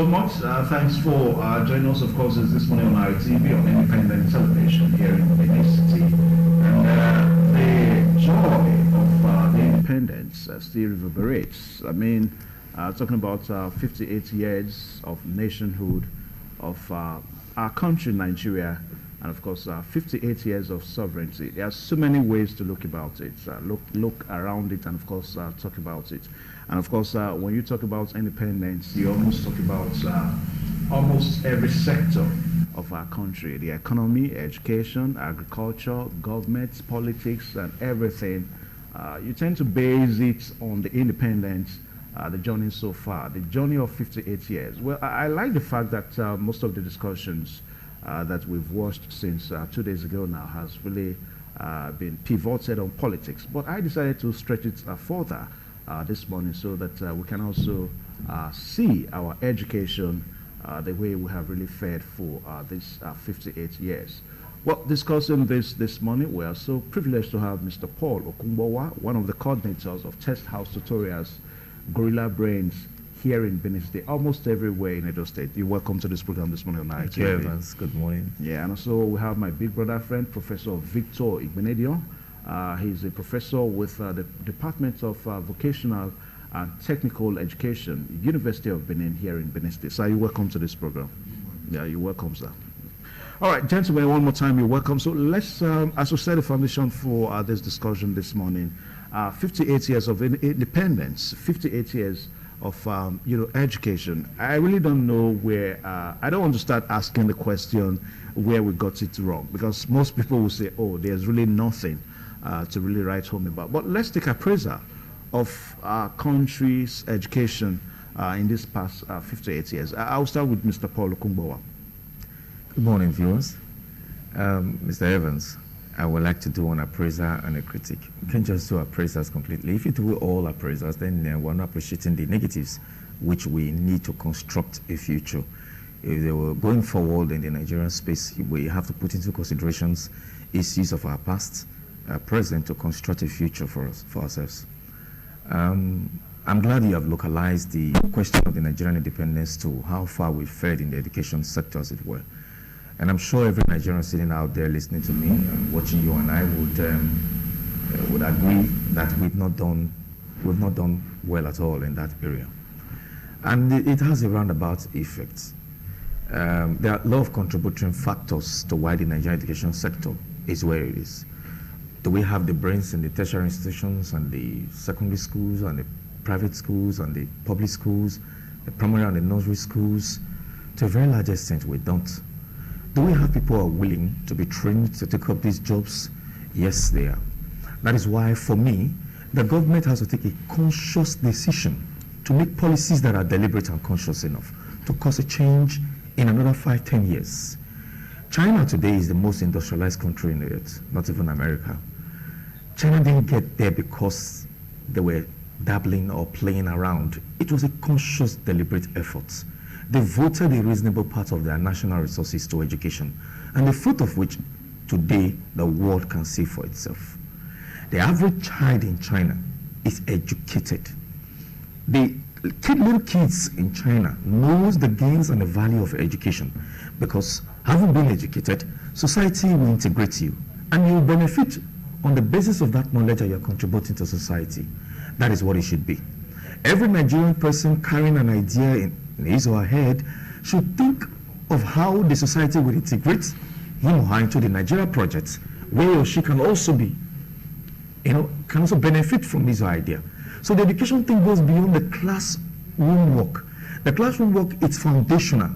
much. Thanks for joining us, of course, this morning on ITV on Independent Television here in Benin City. And the joy of the independence still reverberates. I mean, talking about 58 years of nationhood of our country, Nigeria, and of course 58 years of sovereignty. There are so many ways to look about it, look around it, and of course talk about it. And of course when you talk about independence, you almost talk about almost every sector of our country: the economy, education, agriculture, government, politics, and everything. You tend to base it on the independence, the journey so far, the journey of 58 years. Well, I like the fact that most of the discussions that we've watched since 2 days ago now has really been pivoted on politics. But I decided to stretch it further this morning so that we can also see our education the way we have really fared for these 58 years. Well, discussing this morning, we are so privileged to have Mr. Paul Okungbowa, one of the coordinators of Test House Tutorials, Gorilla Brains, here in Benin City, almost everywhere in Edo State. You're welcome to this program this morning on ITV. Thank you, Evans. Good morning. Yeah, and also we have my big brother friend, Professor Victor Igbenedion. He's a professor with the Department of Vocational and Technical Education, University of Benin, here in Benin State. So you're welcome to this program. Yeah, you're welcome, sir. All right, gentlemen, one more time, you're welcome. So let's, as we said, the foundation for this discussion this morning, 58 years of independence, 58 years of education. I really don't know where, I don't want to start asking the question where we got it wrong, because most people will say, oh, there's really nothing to really write home about. But let's take appraisal of our country's education in this past 58 years. I'll start with Mr. Paul Okungbowa. Good morning, viewers. Mr. Evans, I would like to do an appraiser and a critic. You can't just do appraisers completely. If you do all appraisers, then we're not appreciating the negatives, which we need to construct a future. If they were going forward in the Nigerian space, we have to put into considerations issues of our past, present, to construct a future for us, for ourselves. I'm glad you have localized the question of the Nigerian independence to how far we've fared in the education sector, as it were. And I'm sure every Nigerian sitting out there listening to me and watching you and I would agree that we've not done well at all in that area. And it has a roundabout effect. There are a lot of contributing factors to why the Nigerian education sector is where it is. Do we have the brains in the tertiary institutions and the secondary schools and the private schools and the public schools, the primary and the nursery schools? To a very large extent, we don't. Do we have people who are willing to be trained to take up these jobs? Yes, they are. That is why, for me, the government has to take a conscious decision to make policies that are deliberate and conscious enough to cause a change in another 5-10 years. China today is the most industrialized country in the earth, not even America. China didn't get there because they were dabbling or playing around. It was a conscious, deliberate effort. They voted a reasonable part of their national resources to education, and the fruit of which today the world can see for itself. The average child in China is educated. The little kids in China knows the gains and the value of education, because having been educated, society will integrate you, and you will benefit on the basis of that knowledge that you are contributing to society. That is what it should be. Every Nigerian person carrying an idea in his or her head should think of how the society will integrate him or her into the Nigeria project, where he or she can also be, can also benefit from his idea. So the education thing goes beyond the classroom work. The classroom work is foundational.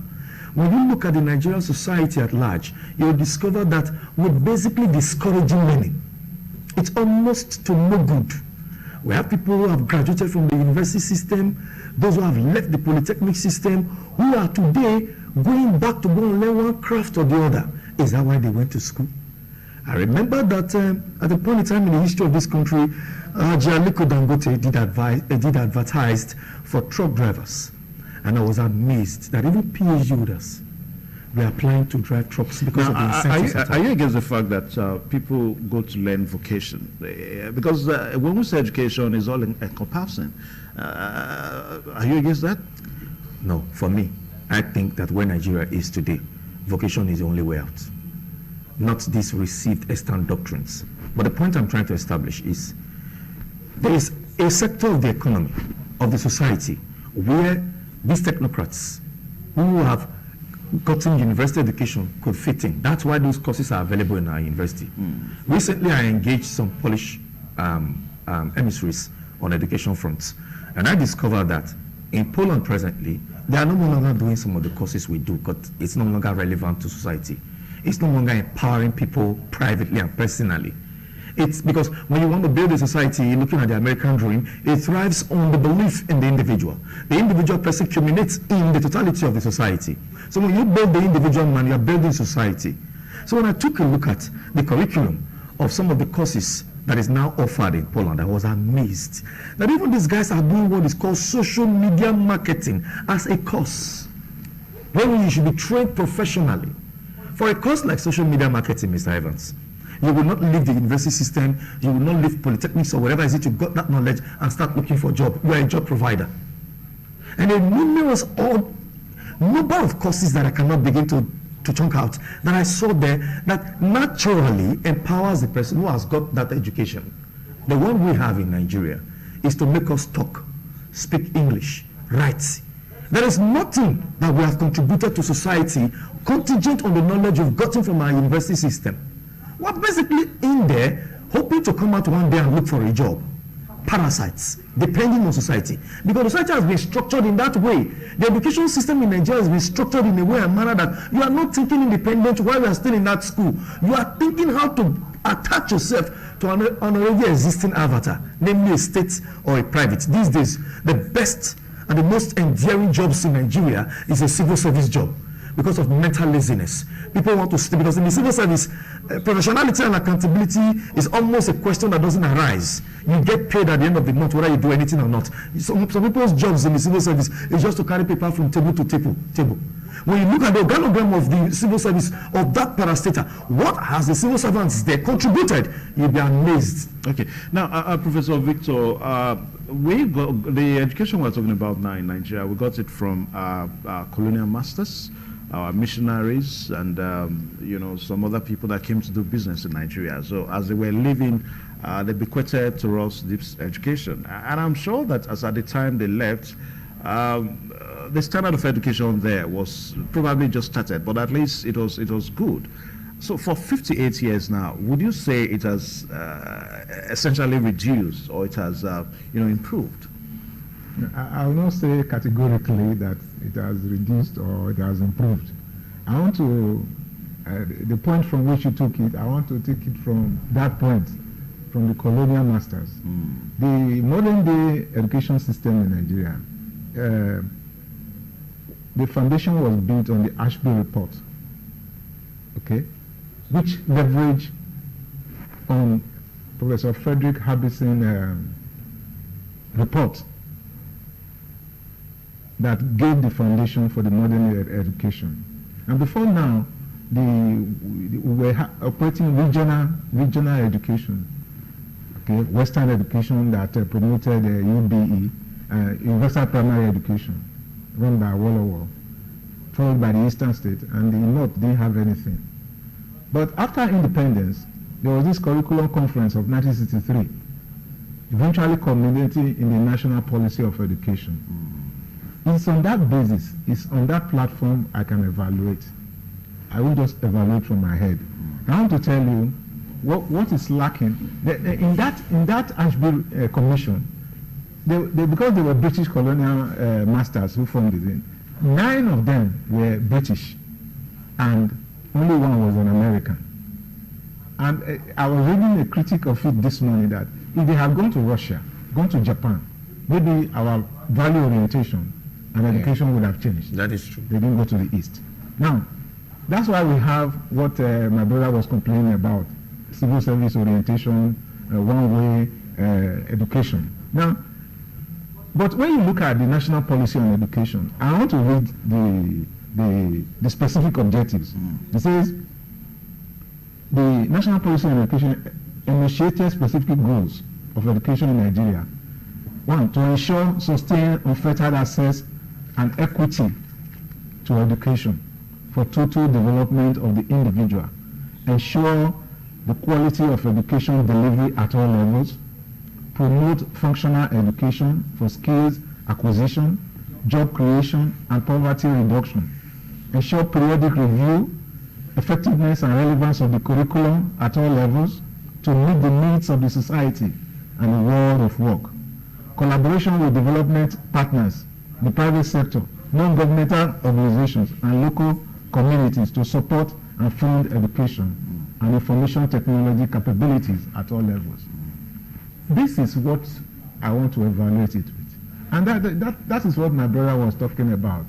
When you look at the Nigerian society at large, you'll discover that we're basically discouraging learning. It's almost to no good. We have people who have graduated from the university system, those who have left the polytechnic system, who are today going back to go and learn one craft or the other. Is that why they went to school? I remember that at a point in time in the history of this country, Aliko Dangote did advertised for truck drivers. And I was amazed that even PhD holders were applying to drive trucks because of the incentives. Are you against the fact that people go to learn vocation? Because when we say education, is all encompassing. Are you against that? No, for me, I think that where Nigeria is today, vocation is the only way out, not these received Eastern doctrines. But the point I'm trying to establish is there is a sector of the economy, of the society, where these technocrats who have gotten university education could fit in. That's why those courses are available in our university. Recently, I engaged some Polish emissaries on education fronts, and I discovered that in Poland presently, they are no longer doing some of the courses we do because it's no longer relevant to society. It's no longer empowering people privately and personally. It's because when you want to build a society, looking at the American dream, it thrives on the belief in the individual. The individual person culminates in the totality of the society. So when you build the individual man, you are building society. So when I took a look at the curriculum of some of the courses that is now offered in Poland, I was amazed that even these guys are doing what is called social media marketing as a course, when you should be trained professionally. For a course like social media marketing, Mr. Evans, you will not leave the university system, you will not leave polytechnics or whatever it is, you got that knowledge and start looking for a job. You are a job provider. And a numerous number of courses that I cannot begin to chunk out that I saw there that naturally empowers the person who has got that education. The one we have in Nigeria is to make us talk, speak English, write. There is nothing that we have contributed to society contingent on the knowledge we've gotten from our university system. We're basically in there hoping to come out one day and look for a job. Parasites, depending on society. Because society has been structured in that way. The education system in Nigeria has been structured in a way and manner that you are not thinking independent while you are still in that school. You are thinking how to attach yourself to an already existing avatar, namely a state or a private. These days, the best and the most endearing jobs in Nigeria is a civil service job, because of mental laziness. People want to stay, because in the civil service, professionality and accountability is almost a question that doesn't arise. You get paid at the end of the month whether you do anything or not. Some people's jobs in the civil service is just to carry paper from table to table. When you look at the organogram of the civil service of that parastatal, what has the civil servants there contributed? You'll be amazed. Okay. Now, Professor Victor, we got the education we're talking about now in Nigeria. We got it from our colonial masters, our missionaries, and some other people that came to do business in Nigeria. So as they were leaving, they bequeathed to us this education, and I'm sure that as at the time they left, the standard of education there was probably just started, but at least it was good. So for 58 years now, would you say it has essentially reduced, or it has improved? I will not say categorically that it has reduced or it has improved. I want to, the point from which you took it, I want to take it from that point, from the colonial masters. The modern day education system in Nigeria, the foundation was built on the Ashby report, okay, which leveraged on Professor Frederick Harbison report that gave the foundation for the modern education. And before now, we were operating regional education, okay, Western education that promoted UBE, Universal Primary Education, run by Awolowo, followed by the Eastern State, and the North didn't have anything. But after independence, there was this curriculum conference of 1963, eventually culminating in the National Policy of Education. It's on that basis, it's on that platform I can evaluate. I won't just evaluate from my head. I want to tell you what is lacking. In that Ashby Commission, because they were British colonial masters who formed it, 9 of them were British, and only 1 was an American. And I was reading a critique of it this morning that if they had gone to Russia, gone to Japan, maybe our value orientation and education would have changed. That is true. They didn't go to the East. Now, that's why we have what my brother was complaining about, civil service orientation, one-way education. Now, but when you look at the national policy on education, I want to read the specific objectives. It says, the national policy on education initiated specific goals of education in Nigeria. 1, to ensure sustained unfettered access and equity to education for total development of the individual, ensure the quality of education delivery at all levels, promote functional education for skills acquisition, job creation, and poverty reduction, ensure periodic review, effectiveness and relevance of the curriculum at all levels to meet the needs of the society and the world of work, collaboration with development partners, the private sector, non-governmental organizations, and local communities to support and fund education and information technology capabilities at all levels. This is what I want to evaluate it with. And that is what my brother was talking about.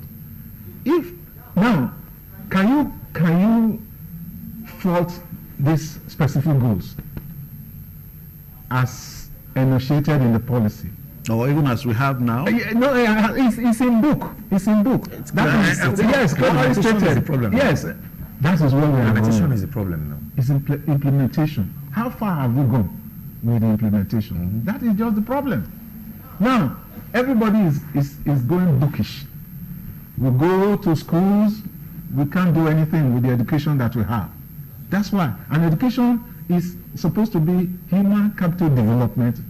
If now, can you fault these specific goals as enunciated in the policy? Or even as we have now? No, it's in book. It's in book. Yes, clearly stated. The problem. Yes, that is where we are Implementation going. is the problem now. It's implementation. How far have we gone with the implementation? Mm-hmm. That is just the problem. Now, everybody is going bookish. We go to schools, we can't do anything with the education that we have. That's why. And education is supposed to be human capital development,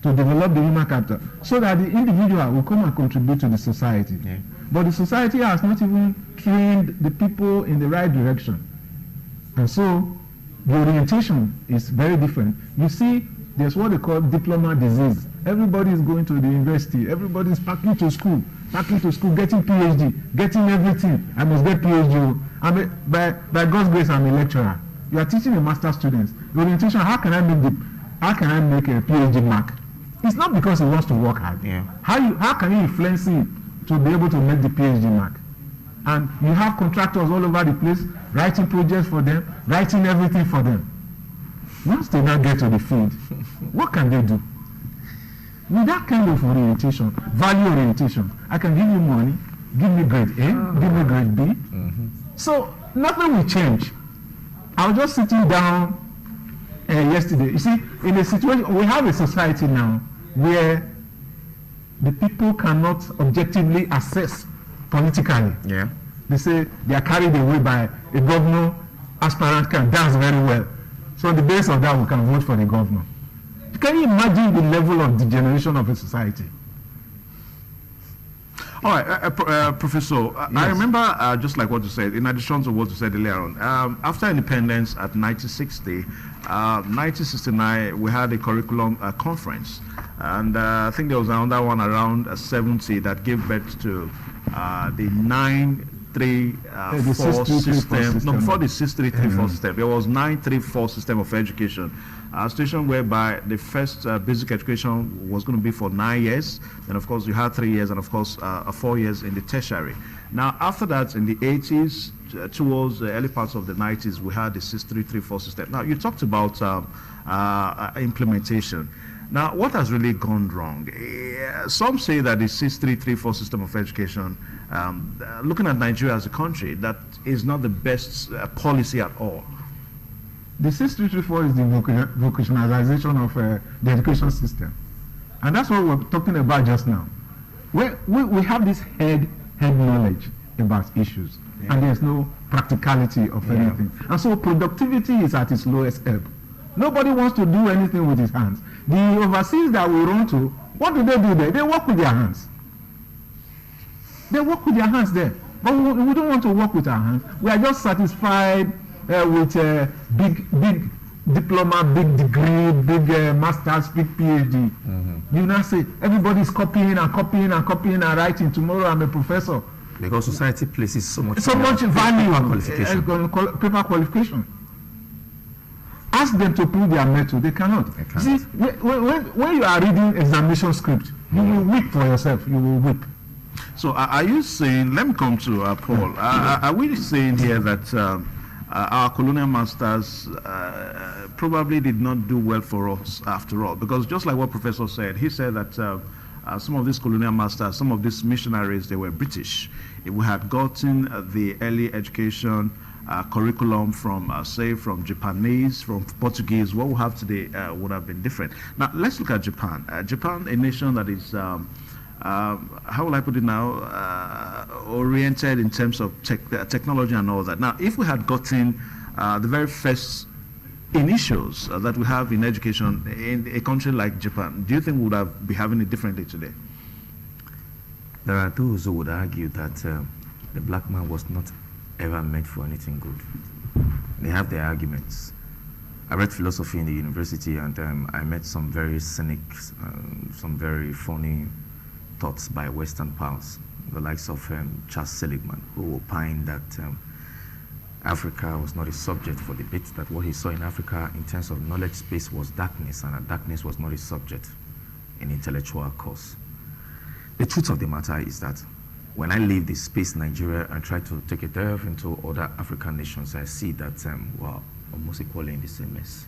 to develop the human capital, so that the individual will come and contribute to the society. Yeah. But the society has not even trained the people in the right direction. And so the orientation is very different. You see, there's what they call diploma disease. Everybody is going to the university. Everybody is packing to school, getting PhD, getting everything. I must get PhD. By God's grace, I'm a lecturer. You are teaching a master's students. The orientation, how can I make a PhD mark? It's not because he wants to work hard. Yeah. How can you influence him to be able to make the PhD mark? And you have contractors all over the place writing projects for them, writing everything for them. Once they now get to the field, what can they do? With that kind of orientation, value orientation, I can give you money, give me grade A, give me grade B. Mm-hmm. So nothing will change. I was just sitting down yesterday. You see, in a situation, we have a society now where the people cannot objectively assess politically. Yeah. They say they are carried away by a governor, aspirant can dance very well. So on the basis of that, we can vote for the governor. Can you imagine the level of degeneration of a society? All right, Professor, Yes. I remember just like what you said, in addition to what you said earlier on, after independence at 1960, 1969, we had a curriculum conference. And I think there was another one around 70 that gave birth to the 9-3-4 system. No, before the 6-3-3-4 system, there was 9-3-4 system of education. A situation whereby the first basic education was going to be for 9 years, and of course you had 3 years, and of course 4 years in the tertiary. Now after that, in the 80s, towards the early parts of the 90s, we had the 6-3-3-4 system. Now you talked about implementation. Now, what has really gone wrong? Some say that the 6-3-3-4 system of education, looking at Nigeria as a country, that is not the best policy at all. The 6-3-3-4 is the vocationalization of the education system. And that's what we're talking about just now. We have this head knowledge about issues, and there's no practicality of anything. And so productivity is at its lowest ebb. Nobody wants to do anything with his hands. The overseas that we run to, what do they do there? They work with their hands. They work with their hands there. But we don't want to work with our hands. We are just satisfied with big diploma, big degree, big master's, big PhD. Mm-hmm. You now say, everybody's copying and writing. Tomorrow I'm a professor. Because society places so much value on paper qualification. Ask them to prove their mettle. They cannot. See, when you are reading examination script, you will weep for yourself. You will weep. So are you saying, let me come to Paul, are we saying here that our colonial masters probably did not do well for us after all? Because just like what Professor said, he said that some of these colonial masters, some of these missionaries, they were British. If we had gotten the early education curriculum from, say, from Japanese, from Portuguese, what we have today would have been different. Now, let's look at Japan. Japan, a nation that is how will I put it now, oriented in terms of technology and all that. Now, if we had gotten the very first initials that we have in education in a country like Japan, do you think we would have be having it differently today? There are those who would argue that the black man was not ever meant for anything good. They have their arguments. I read philosophy in the university, and I met some very cynic, some very funny thoughts by Western powers, the likes of Charles Seligman, who opined that Africa was not a subject for debate, that what he saw in Africa in terms of knowledge space was darkness, and that darkness was not a subject in intellectual course. The truth of the matter is that when I leave the space Nigeria and try to take a dive into other African nations, I see that we're almost equally in the same mess.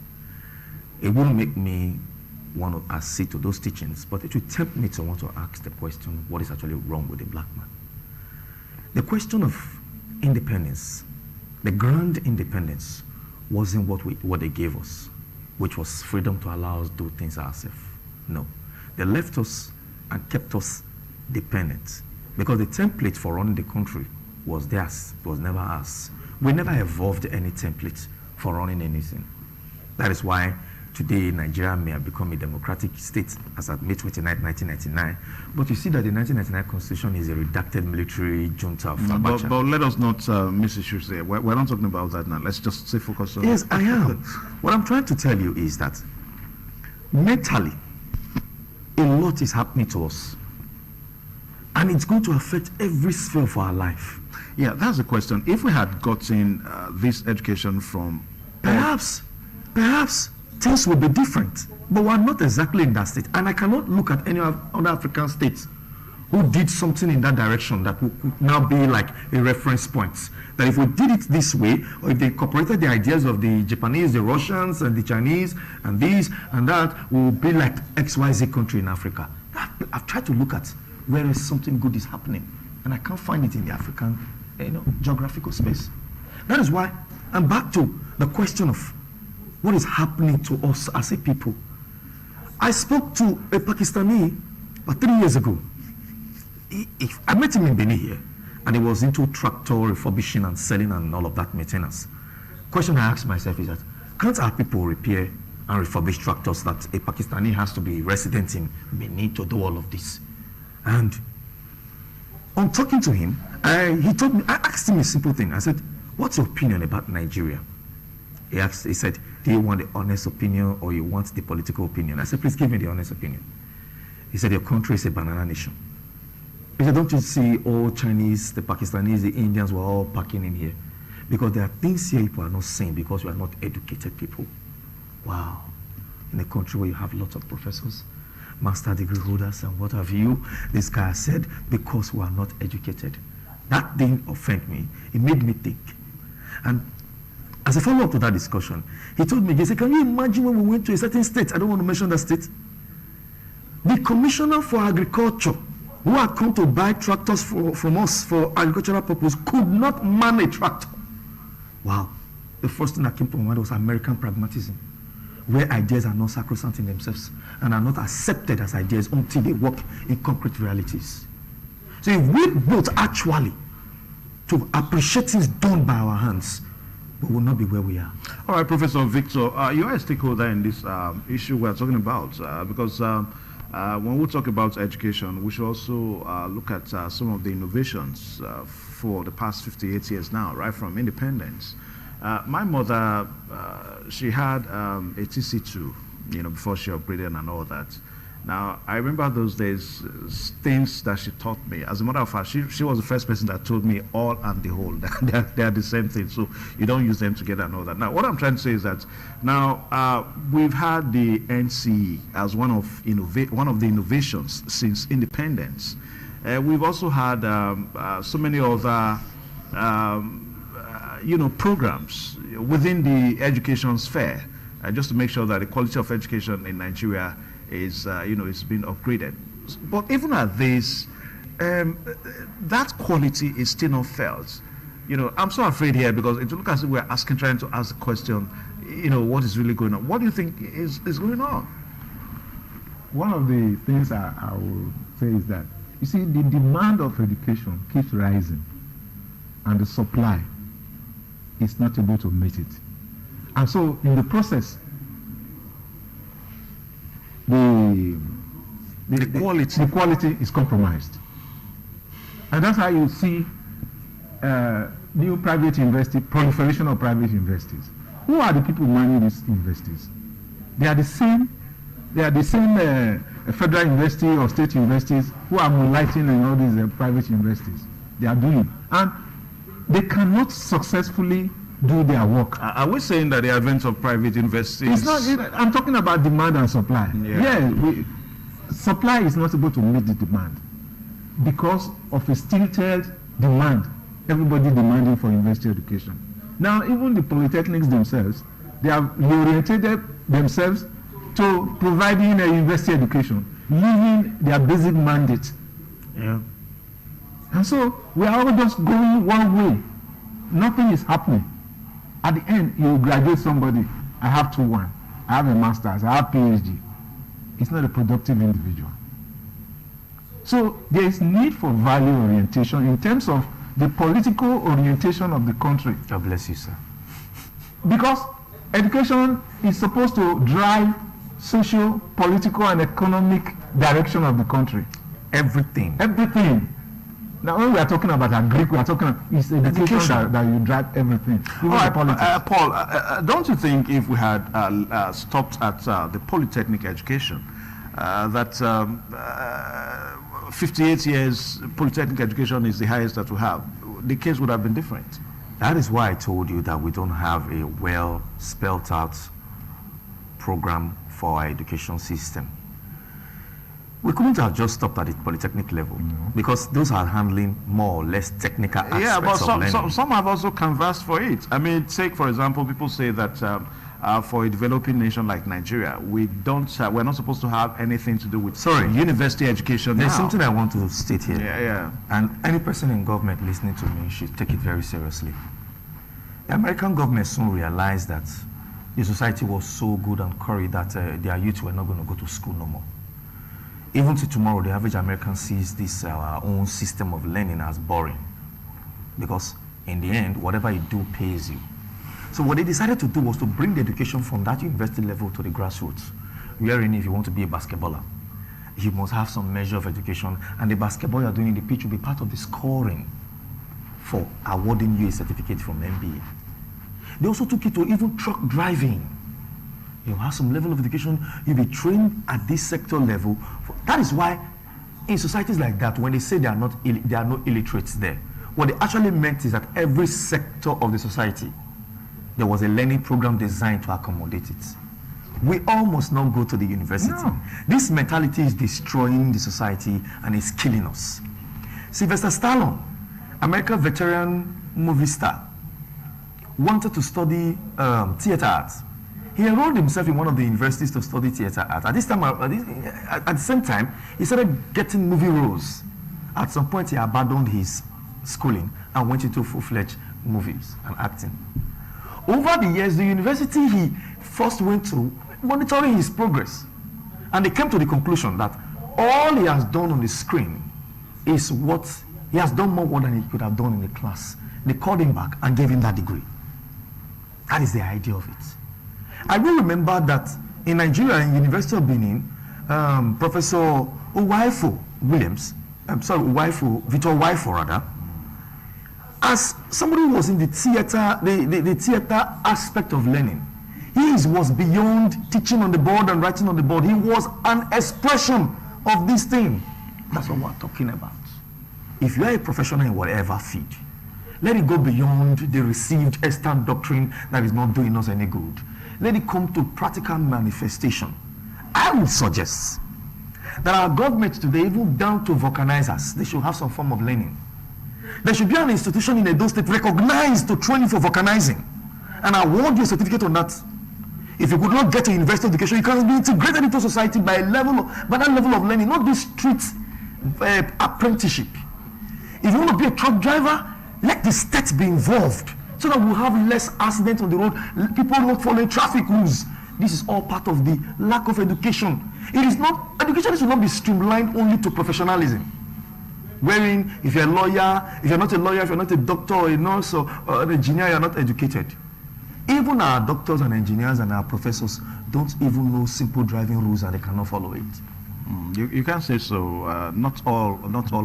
It won't make me want to accede to those teachings, but it will tempt me to want to ask the question, what is actually wrong with the black man? The question of independence, the grand independence, wasn't what they gave us, which was freedom to allow us to do things ourselves. No. They left us and kept us dependent, because the template for running the country was theirs, it was never ours. We never evolved any template for running anything. That is why today Nigeria may have become a democratic state as at May 29, 1999. But you see that the 1999 constitution is a redacted military junta of Abacha. But let us not miss issues there. We're not talking about that now. Let's just stay focused on Yes, I am. What I'm trying to tell you is that mentally, a lot is happening to us. And it's going to affect every sphere of our life. Yeah, that's the question. If we had gotten this education from... Perhaps things will be different. But we're not exactly in that state. And I cannot look at any other African states who did something in that direction that would now be like a reference point. That if we did it this way, or if they incorporated the ideas of the Japanese, the Russians, and the Chinese, and this and that, we will be like XYZ country in Africa. I've tried to look at where is something good is happening, and I can't find it in the African geographical space. That is why I'm back to the question of what is happening to us as a people. I spoke to a Pakistani about 3 years ago. I met him in Benin here, and he was into tractor refurbishing and selling and all of that maintenance. Question I asked myself is that, can't our people repair and refurbish tractors that a Pakistani has to be resident in Benin to do all of this? And on talking to him, I asked him a simple thing. I said, what's your opinion about Nigeria? He said, do you want the honest opinion or you want the political opinion? I said, please give me the honest opinion. He said, your country is a banana nation. He said, don't you see all Chinese, the Pakistanis, the Indians were all packing in here? Because there are things here people are not saying because we are not educated people. Wow. In a country where you have lots of professors, master degree holders, and what have you, this guy said, because we are not educated. That didn't offend me. It made me think. And as a follow-up to that discussion, he told me, he said, can you imagine when we went to a certain state? I don't want to mention that state. The commissioner for agriculture, who had come to buy tractors from us for agricultural purpose, could not man a tractor. Wow. The first thing that came to my mind was American pragmatism, where ideas are not sacrosanct in themselves and are not accepted as ideas until they work in concrete realities. So if we both actually to appreciate things done by our hands, we will not be where we are. All right, Professor Victor, you are a stakeholder in this issue we're talking about because when we talk about education, we should also look at some of the innovations for the past 58 years now, right from independence. My mother, she had a TC2, before she upgraded and all that. Now, I remember those days, things that she taught me. As a matter of fact, she was the first person that told me all and the whole. They are the same thing, so you don't use them together and all that. Now, what I'm trying to say is that now we've had the NCE as one of the innovations since independence. We've also had so many other programs within the education sphere, just to make sure that the quality of education in Nigeria is is being upgraded. But even at this, that quality is still not felt. I'm so afraid here because it looks as if we're trying to ask the question, what is really going on? What do you think is going on? One of the things I will say is that You see, the demand of education keeps rising, and the supply is not able to meet it. And so, in the process, the quality is compromised. And that's how you see new private university, proliferation of private universities. Who are the people managing these universities? They are the same federal university or state universities who are moonlighting in all these private universities. They are doing, and they cannot successfully do their work. Are we saying that the advent of private universities? It's not. I'm talking about demand and supply. Supply is not able to meet the demand because of a stilted demand. Everybody demanding for university education. Now, even the polytechnics themselves, they have reoriented themselves to providing a university education, leaving their basic mandate. Yeah. And so we are all just going one way. Nothing is happening. At the end, you graduate somebody. I have 2-1. I have a master's. I have PhD. It's not a productive individual. So there is need for value orientation in terms of the political orientation of the country. God bless you, sir. Because education is supposed to drive social, political, and economic direction of the country. Everything. Everything. Now, when we are talking about Greek, we are talking about it's education that you drive everything. All right, Paul, don't you think if we had stopped at the polytechnic education, that 58 years polytechnic education is the highest that we have, the case would have been different? That is why I told you that we don't have a well spelled out program for our education system. We couldn't have just stopped at the polytechnic level because those are handling more or less technical aspects of learning. Some have also canvassed for it. I mean, take for example, people say that for a developing nation like Nigeria, we're not supposed to have anything to do with university education. There's something I want to state here. Yeah. And any person in government listening to me should take it very seriously. The American government soon realized that the society was so good and curried that their youth were not going to go to school no more. Even to tomorrow, the average American sees this our own system of learning as boring. Because in the end, whatever you do pays you. So what they decided to do was to bring the education from that university level to the grassroots. Wherein if you want to be a basketballer, you must have some measure of education, and the basketball you're doing in the pitch will be part of the scoring for awarding you a certificate from NBA. They also took it to even truck driving. You have some level of education, you'll be trained at this sector level. That is why in societies like that, when they say there are no illiterates there, what they actually meant is that every sector of the society, there was a learning program designed to accommodate it. We all must not go to the university. No. This mentality is destroying the society and is killing us. Sylvester Stallone, American veteran movie star, wanted to study theater arts. He enrolled himself in one of the universities to study theater art. At the same time, he started getting movie roles. At some point, he abandoned his schooling and went into full-fledged movies and acting. Over the years, the university he first went to, monitoring his progress, and they came to the conclusion that all he has done on the screen is what he has done more than he could have done in the class. They called him back and gave him that degree. That is the idea of it. I will remember that in Nigeria, in University of Benin, Professor Victor Waifo rather, as somebody who was in the theater, the theater aspect of learning, he was beyond teaching on the board and writing on the board. He was an expression of this thing. That's what we're talking about. If you are a professional in whatever field, let it go beyond the received extant doctrine that is not doing us any good. Let it come to practical manifestation. I would suggest that our government today, even down to vulcanizers, they should have some form of learning. There should be an institution in Edo State recognized to train you for vulcanizing and award you a certificate on that. If you could not get a university education, you can be integrated into society by that level of learning, not this street apprenticeship. If you want to be a truck driver, let the state be involved so that we'll have less accidents on the road, people not following traffic rules. This is all part of the lack of education. It is not, education should not be streamlined only to professionalism. wherein if you're a lawyer, if you're not a lawyer, if you're not a doctor or a nurse or an engineer, you're not educated. Even our doctors and engineers and our professors don't even know simple driving rules and they cannot follow it. You can't say so. Not all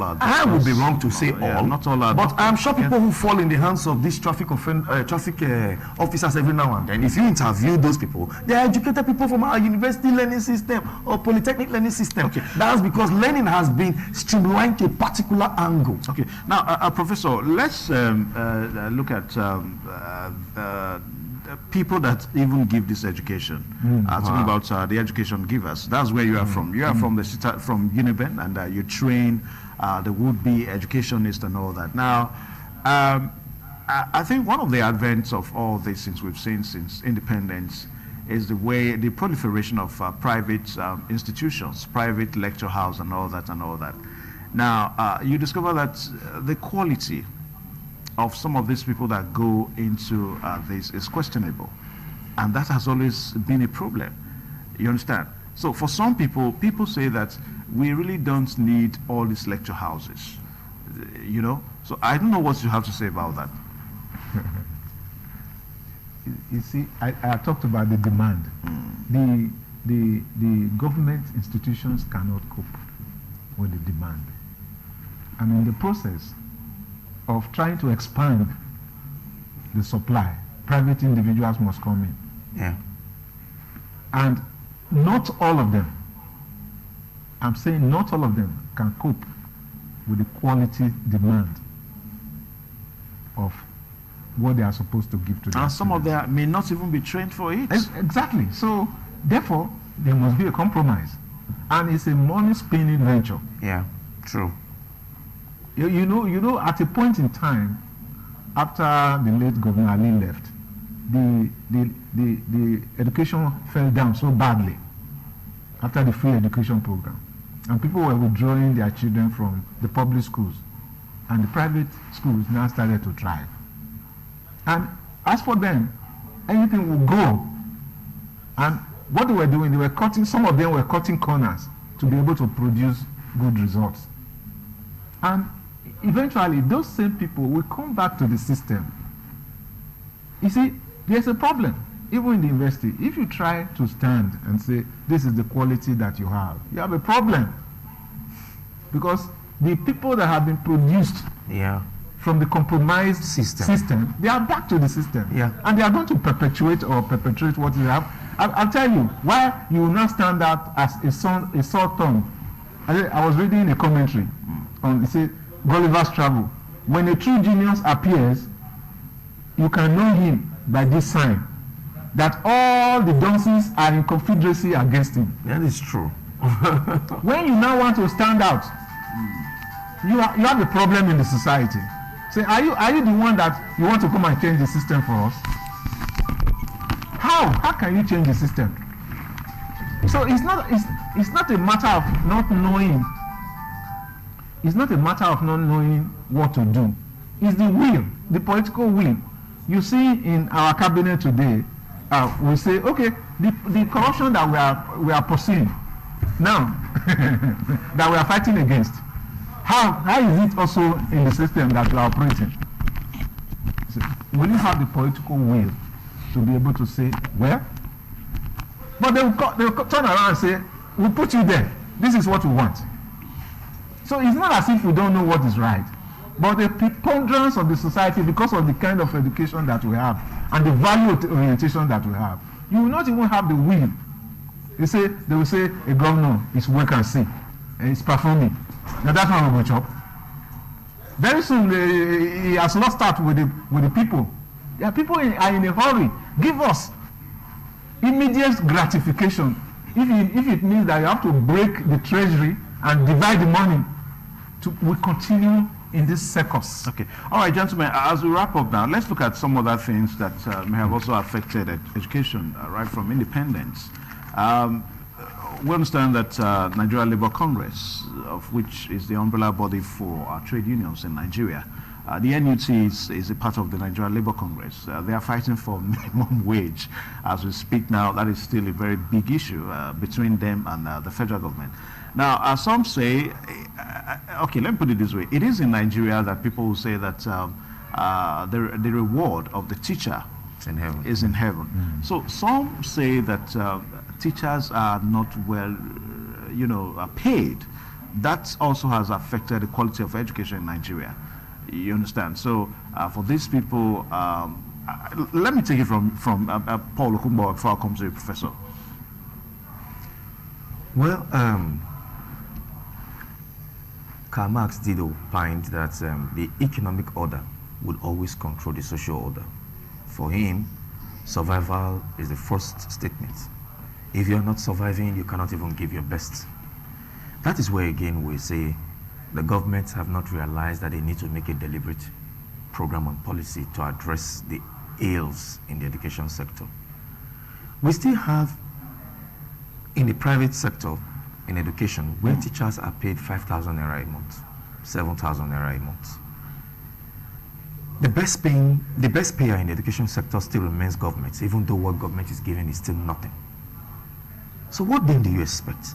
are. I would be wrong to say yeah, all. Not all are. But I'm sure people who fall in the hands of these traffic officers every now and then, if you interview those people, they are educated people from our university learning system or polytechnic learning system. Okay. That's because learning has been streamlined to a particular angle. Okay. Now, Professor, let's look at people that even give this education. Talking about the education givers. That's where you are from. You are from from Uniben, and you train the would-be educationists and all that. Now, I think one of the advents of all these things we've seen since independence is the proliferation of private institutions, private lecture house and all that. Now, you discover that the quality of some of these people that go into this is questionable, and that has always been a problem. You understand? So for some people say that we really don't need all these lecture houses, you know. So I don't know what you have to say about that. You see, I talked about the demand. The government institutions cannot cope with the demand, and in the process of trying to expand the supply, private individuals must come in. Yeah. And not all of them, I'm saying not all of them can cope with the quality demand of what they are supposed to give to them. And some of them may not even be trained for it. Exactly. So therefore, there must be a compromise. And it's a money spinning venture. Yeah, true. You know, at a point in time, after the late Governor Ali left, the education fell down so badly after the free education program. And people were withdrawing their children from the public schools. And the private schools now started to thrive. And as for them, anything will go. And what they were doing, they were cutting, some of them were cutting corners to be able to produce good results. And eventually, those same people will come back to the system. You see, there's a problem. Even in the university, if you try to stand and say, this is the quality that you have a problem. Because the people that have been produced from the compromised system, they are back to the system. Yeah. And they are going to perpetrate what you have. I'll tell you, why you will not stand out as a sore thumb. I was reading a commentary on, it said, Gulliver's Travel. When a true genius appears, you can know him by this sign, that all the dunces are in confederacy against him. That is true. When you now want to stand out, you have a problem in the society. Say, are you the one that you want to come and change the system for us? How can you change the system? So it's not a matter of not knowing. It's not a matter of not knowing what to do. It's the will, the political will. You see in our cabinet today, we say, okay, the corruption that we are pursuing now, that we are fighting against, how is it also in the system that we are operating? So, will you have the political will to be able to say, well? But they will turn around and say, we'll put you there. This is what we want. So it's not as if we don't know what is right, but the preponderance of the society, because of the kind of education that we have and the value orientation that we have, you will not even have the will. They will say a governor is work and see, and he's performing. Now that's not a job. Very soon he has lost touch with the people. Yeah, people are in a hurry. Give us immediate gratification. If it means that you have to break the treasury and divide the money, we continue in this circus. Okay. All right, gentlemen, as we wrap up now, let's look at some other things that may have also affected education right from independence. We understand that Nigeria Labour Congress, of which is the umbrella body for trade unions in Nigeria, the NUT is a part of the Nigeria Labour Congress. They are fighting for minimum wage. As we speak now, that is still a very big issue between them and the federal government. Now, some say, okay, let me put it this way. It is in Nigeria that people will say that the reward of the teacher In heaven. is in heaven. So some say that teachers are not well, paid. That also has affected the quality of education in Nigeria. You understand? So for these people, let me take it from Paul Okumbo before I come to you, Professor. Well, Karl Marx did opine that the economic order would always control the social order. For him, survival is the first statement. If you're not surviving, you cannot even give your best. That is where, again, we say the governments have not realized that they need to make a deliberate program on policy to address the ills in the education sector. We still have, in the private sector, in education, where teachers are paid 5,000 naira a month, 7,000 naira a month. The best payer in the education sector still remains government, even though what government is giving is still nothing. So what then do you expect?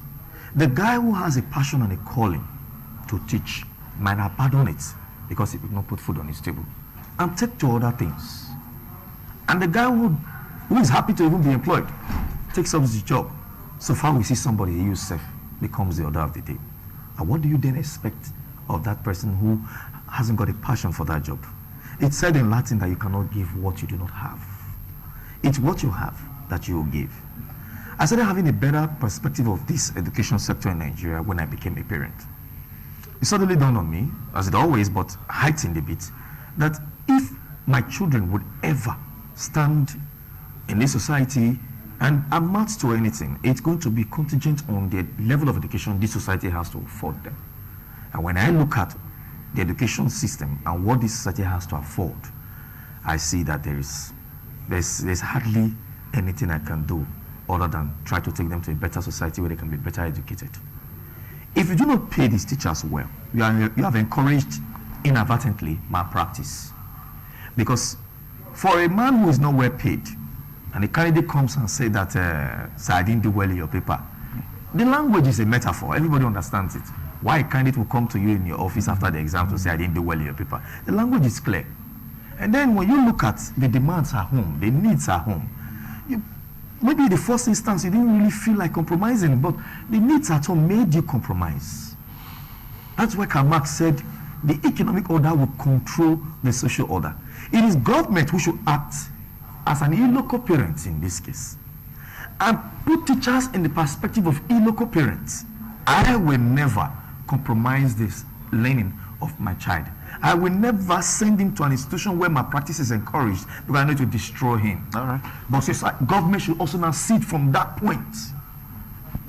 The guy who has a passion and a calling to teach might abandon it because he could not put food on his table and take to other things. And the guy who is happy to even be employed takes up the job. So far we see somebody he use self becomes the order of the day. And what do you then expect of that person who hasn't got a passion for that job? It's said in Latin that you cannot give what you do not have. It's what you have that you will give. I started having a better perspective of this education sector in Nigeria when I became a parent. It suddenly dawned on me, as it always, but heightened a bit, that if my children would ever stand in this society and amount to anything, it's going to be contingent on the level of education this society has to afford them. And when I look at the education system and what this society has to afford, I see that there's hardly anything I can do other than try to take them to a better society where they can be better educated. If you do not pay these teachers well, you have encouraged inadvertently malpractice. Because for a man who is not well paid, and a candidate comes and says that, sir, I didn't do well in your paper, the language is a metaphor. Everybody understands it. Why a candidate will come to you in your office after the exam to say, I didn't do well in your paper? The language is clear. And then when you look at the demands at home, the needs at home, maybe the first instance you didn't really feel like compromising, but the needs at home made you compromise. That's why Karl Marx said the economic order will control the social order. It is government who should act as an illoco parent in this case and put teachers in the perspective of illoco parents. I will never compromise this learning of my child. I will never send him to an institution where my practice is encouraged because I need to destroy him. All right. But government should also now see it from that point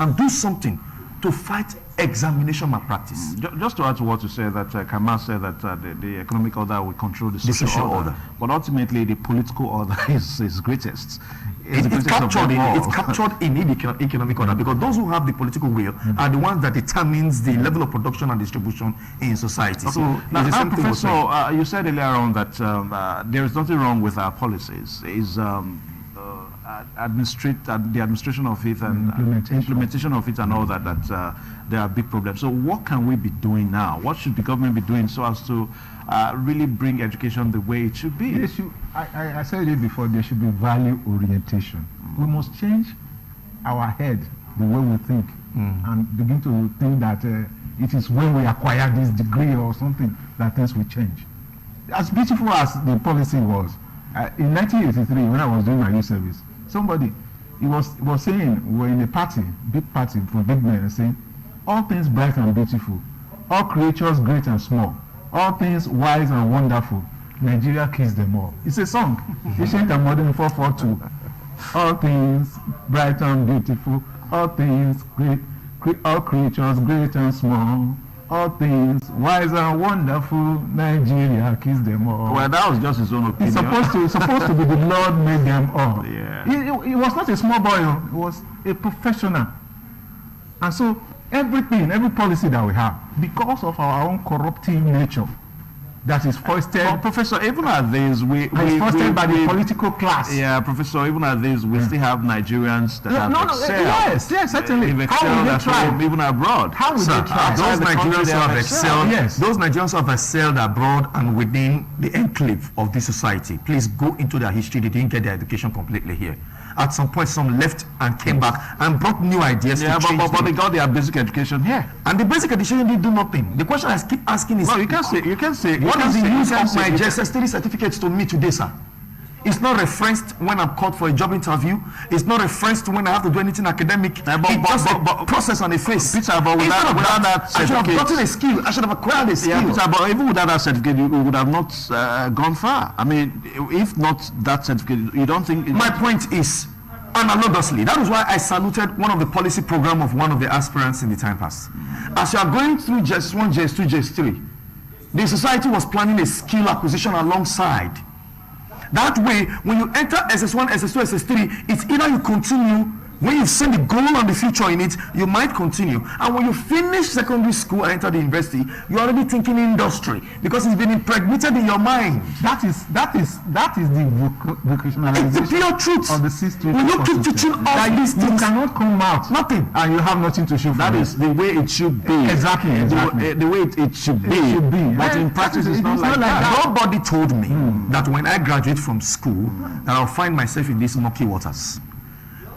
and do something to fight examination malpractice. Just to add to what you said, that Karl said that the economic order will control the social order. But ultimately, the political order is greatest. It's captured in the economic order because those who have the political will are the ones that determines the level of production and distribution in society. Okay. So now, Professor, you said earlier on that there is nothing wrong with our policies. Is the administration of it and implementation of it and all that, there are big problems. So what can we be doing now? What should the government be doing so as to really bring education the way it should be? I said it before, there should be value orientation. We must change our head, the way we think, and begin to think that it is when we acquire this degree or something that things will change. As beautiful as the policy was, in 1983, when I was doing my youth service, somebody was saying, we were in a party, big party for big men, and saying, all things bright and beautiful, all creatures great and small, all things wise and wonderful, Nigeria kills them all. It's a song, Ancient and Modern 442. All things bright and beautiful, all things great, all creatures great and small, all things wise and wonderful, Nigeria kills them all. Well, that was just his own opinion. It's supposed to be the Lord made them all. Yeah. He was not a small boy, he was a professional. And so every policy that we have, because of our own corrupting nature, that is foisted. Well, Professor, even at this, foisted by the political class. Yeah, Professor, even at this, we still have Nigerians that have excelled. Yes, certainly. They've How will excelled they at try? home, even abroad. How will they try? Those the country Nigerians they who have have excelled, Yes. those Nigerians who have excelled abroad and within the enclave of this society, please go into their history. They didn't get their education completely here. At some point, some left and came back and brought new ideas Yeah, to change but they them. got their basic education here. And the basic education didn't do nothing. The question I keep asking is, Well, you can say, what is the use of my JSS3 certificates to me today, sir? It's not referenced when I'm called for a job interview. It's not referenced when I have to do anything academic. It's just a process on a face. Peter, but without that I should have certificate- gotten a skill. I should have acquired a skill. Yeah, Peter, but even without that certificate, you would have not gone far. I mean, if not that certificate, you don't think... My point is, analogously, that is why I saluted one of the policy program of one of the aspirants in the time past. As you are going through JS1, JS2, JS3, the society was planning a skill acquisition alongside. That way, when you enter SS1, SS2, SS3, it's either you continue, when you've seen the goal and the future in it, you might continue. And when you finish secondary school and enter the university, you're already thinking industry because it's been impregnated in your mind. That is the vocationalization It's the pure truth. of the system. When you keep teaching all these You things, cannot come out nothing. and you have nothing to show for That it. is the way it should be. Exactly. The way it should be. It should be. But in practice, it's not like that. Nobody told me that when I graduate from school, that I'll find myself in these murky waters.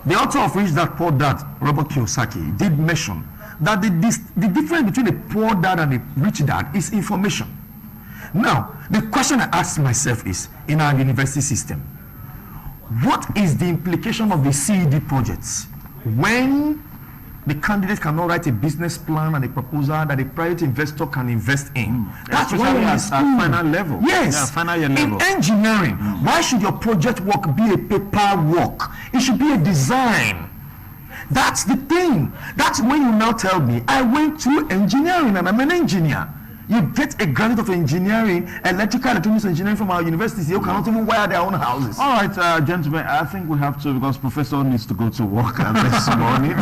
The author of Rich Dad Poor Dad, Robert Kiyosaki, did mention that the difference between a poor dad and a rich dad is information. Now, the question I ask myself is, in our university system, what is the implication of the CED projects when the candidate cannot write a business plan and a proposal that a private investor can invest in? That's why Especially we're in at school. final level. Yes. Yeah, final year In level. engineering, why should your project work be a paper work? It should be a design. That's the thing. That's when you now tell me, I went through engineering and I'm an engineer. You get a graduate of engineering, electrical electronics engineering from our universities, you cannot even wire their own houses. All right, gentlemen, I think we have to, because Professor needs to go to work this morning.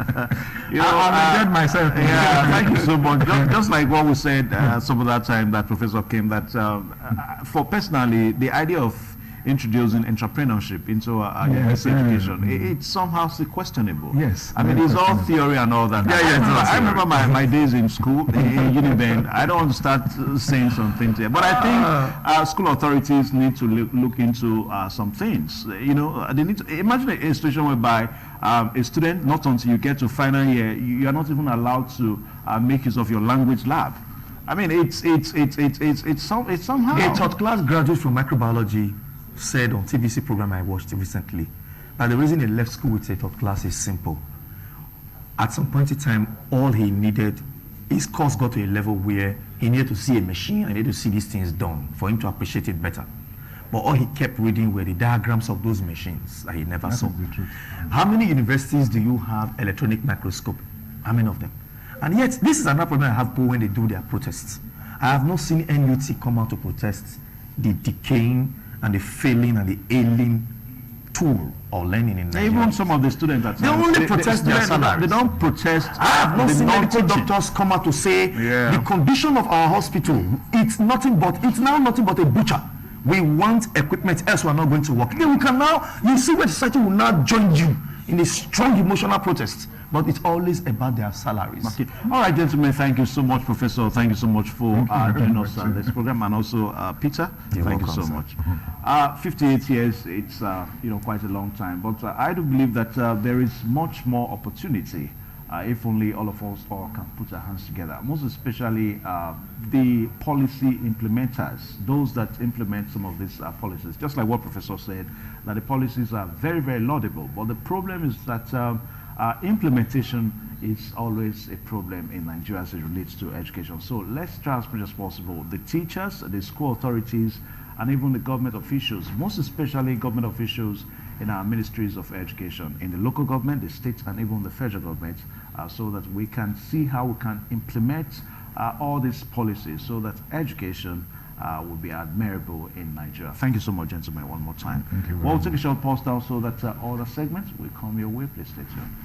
I've enjoyed myself. Yeah, thank you so much. Just like what we said some of that time that Professor came, that for personally, the idea of introducing entrepreneurship into our university education, it's somehow still questionable. Yes, I mean, it's all theory and all that. I remember my days in school, in Uniben. I don't want to start saying some things here, but I think school authorities need to look into some things. You know, they need to imagine a situation whereby a student, not until you get to final year, you are not even allowed to make use of your language lab. I mean, it's somehow. A third class graduate from microbiology said on TVC program I watched recently that the reason he left school with a third class is simple. At some point in time, all he needed, his course got to a level where he needed to see a machine and he needed to see these things done for him to appreciate it better. But all he kept reading were the diagrams of those machines that he never saw. How many universities do you have electronic microscope? How many of them? And yet, this is another problem I have when they do their protests. I have not seen NUT come out to protest the decaying and the failing and the ailing tool or learning in Nigeria. Even some of the students at They only protest their salaries. They don't protest. I have not the seen medical non-teaching. doctors come out to say Yeah. the condition of our hospital, it's now nothing but a butcher. We want equipment, else we are not going to work. Then we can now, you see where society will now join you in a strong emotional protest. But it's always about their salaries. Okay. All right, gentlemen, thank you so much, Professor. Thank you so much for joining us on this program, and also Peter. Thank you so much. 58 years, it's quite a long time, but I do believe that there is much more opportunity if only all of us all can put our hands together. Most especially the policy implementers, those that implement some of these policies. Just like what Professor said, that the policies are very, very laudable, but the problem is that implementation is always a problem in Nigeria as it relates to education. So let's try as much as possible. The teachers, the school authorities, and even the government officials, most especially government officials in our ministries of education, in the local government, the state, and even the federal government, so that we can see how we can implement all these policies so that education will be admirable in Nigeria. Thank you so much, gentlemen, one more time. Thank you very We'll much. take a short pause now so that all the segments will come your way. Please stay tuned.